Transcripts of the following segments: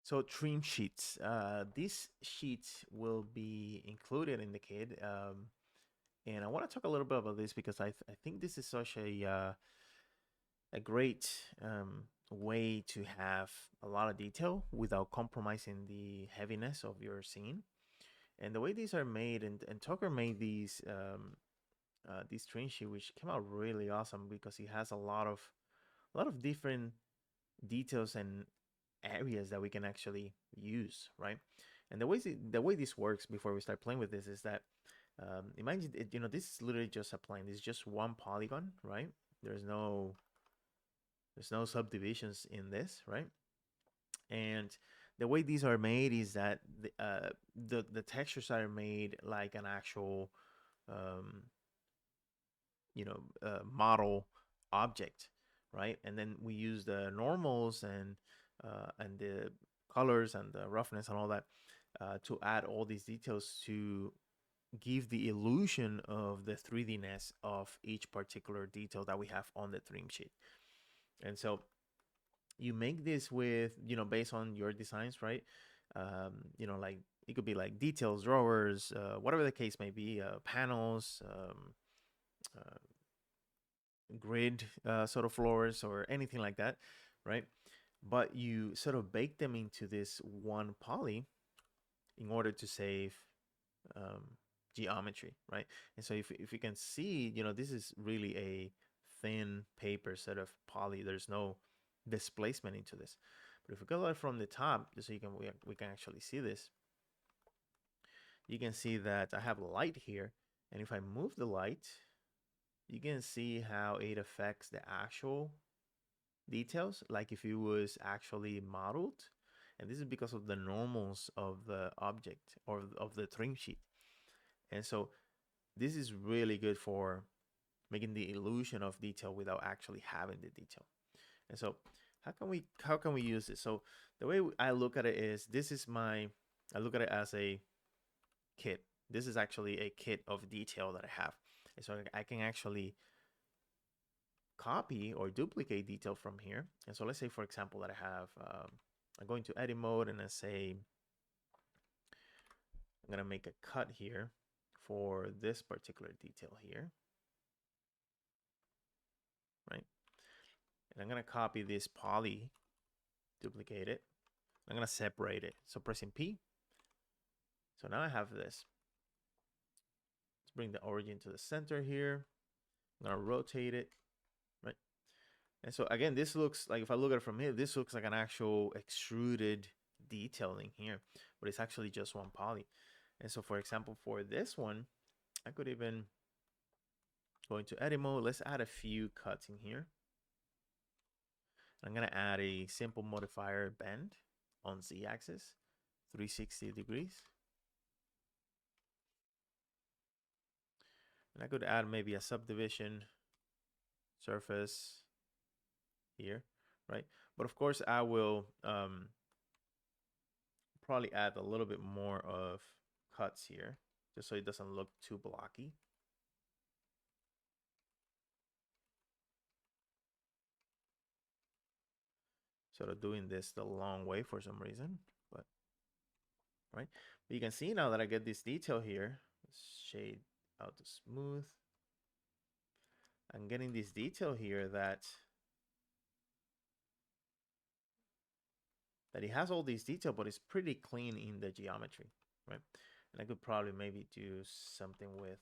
So trim sheets. These sheets will be included in the kit, and I want to talk a little bit about this because I think this is such a great way to have a lot of detail without compromising the heaviness of your scene. And the way these are made, and Tucker made these trim sheet, which came out really awesome because he has a lot of different details and areas that we can actually use, right? And the way this works before we start playing with this is that imagine this is literally just a plane. This is just one polygon, right? There's no there's no subdivisions in this, right? And the way these are made is that the textures are made like an actual um, model object, right? And then we use the normals and the colors and the roughness and all that to add all these details to give the illusion of the 3D-ness of each particular detail that we have on the trim sheet. And so you make this with, based on your designs, right? Like it could be like details, drawers, whatever the case may be, panels, uh, grid sort of floors or anything like that, right? But you sort of bake them into this one poly in order to save um, geometry, right? And so if you can see, this is really a thin paper sort of poly. There's no displacement into this. But if we go from the top, just so we can actually see this, you can see that I have light here, and if I move the light, you can see how it affects the actual details, like if it was actually modeled. And this is because of the normals of the object or of the trim sheet. And so this is really good for making the illusion of detail without actually having the detail. And so how can we use this? So the way I look at it is, I look at it as a kit. This is actually a kit of detail that I have. And so I can actually copy or duplicate detail from here. And so let's say, for example, that I'm going to edit mode, and I say I'm going to make a cut here for this particular detail here, right? And I'm going to copy this poly, duplicate it. I'm going to separate it. So pressing P. So now I have this. Let's bring the origin to the center here. I'm going to rotate it, right? And so again, this looks like, if I look at it from here, this looks like an actual extruded detailing here, but it's actually just one poly. And so, for example, for this one, I could even go into edit mode. Let's add a few cuts in here. I'm going to add a simple modifier bend on Z axis, 360 degrees. And I could add maybe a subdivision surface here, right? But of course, I will probably add a little bit more of cuts here, just so it doesn't look too blocky. Sort of doing this the long way for some reason, but right. But you can see now that I get this detail here. Let's shade out to smooth. I'm getting this detail here that it has all these detail, but it's pretty clean in the geometry, right? And I could probably maybe do something with,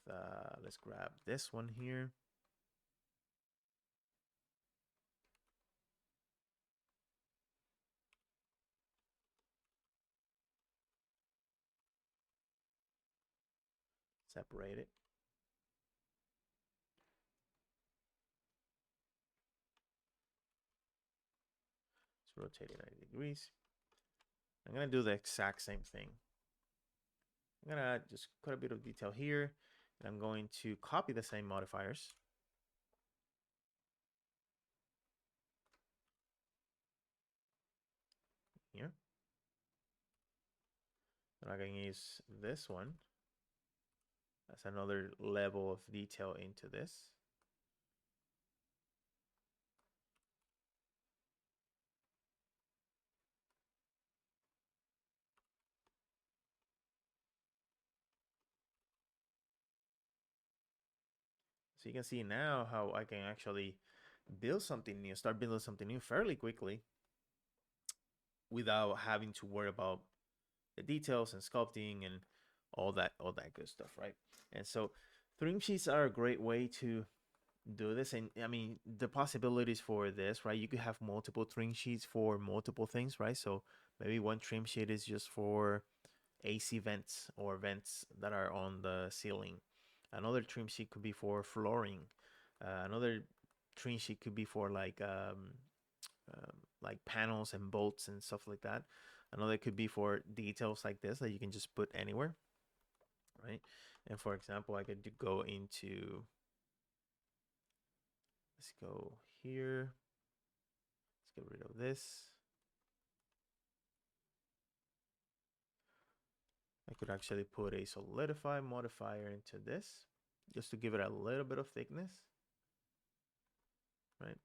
let's grab this one here. Separate it. Let's rotate it 90 degrees. I'm gonna do the exact same thing. I'm gonna just put a bit of detail here, and I'm going to copy the same modifiers. Here. And I can use this one as another level of detail into this. So you can see now how I can actually build something new, start building something new fairly quickly without having to worry about the details and sculpting and all that good stuff, right? And so trim sheets are a great way to do this. And I mean, the possibilities for this, right? You could have multiple trim sheets for multiple things, right? So maybe one trim sheet is just for AC vents or vents that are on the ceiling. Another trim sheet could be for flooring. Another trim sheet could be for like panels and bolts and stuff like that. Another could be for details like this that you can just put anywhere, right? And for example, I could go into, let's go here. Let's get rid of this. I could actually put a solidify modifier into this just to give it a little bit of thickness, right?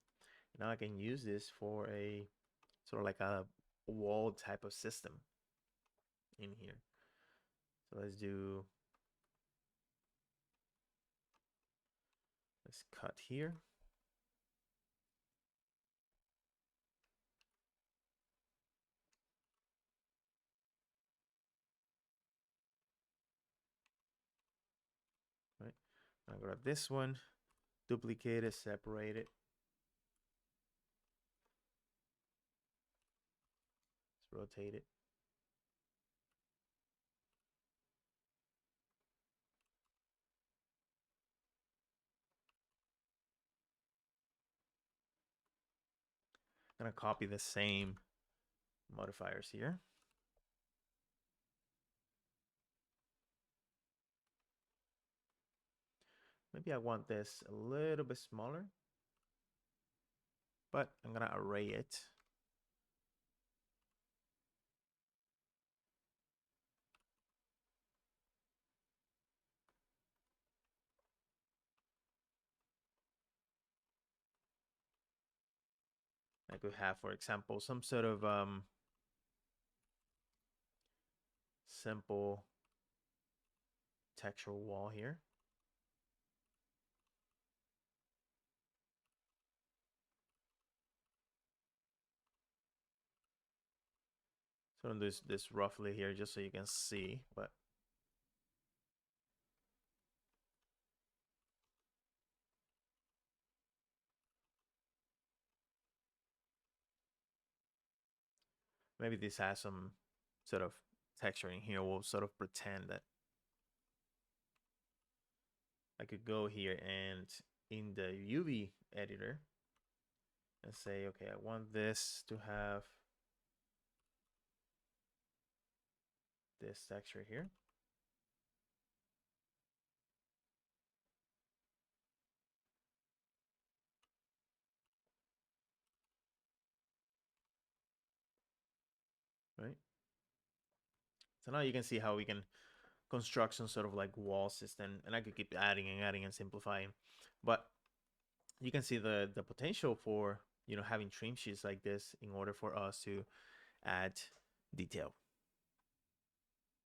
Now I can use this for a sort of like a wall type of system in here. So let's cut here. Right. I'm gonna grab this one, duplicate it, separate it. Let's rotate it. I'm gonna copy the same modifiers here. Maybe I want this a little bit smaller, but I'm gonna array it. I could have, for example, some sort of simple textural wall here. So I'm doing this roughly here just so you can see, but maybe this has some sort of texturing here. We'll sort of pretend that I could go here and in the UV editor and say, okay, I want this to have this texture here. Right. So now you can see how we can construct some sort of like wall system, and I could keep adding and adding and simplifying, but you can see the potential for having trim sheets like this in order for us to add detail.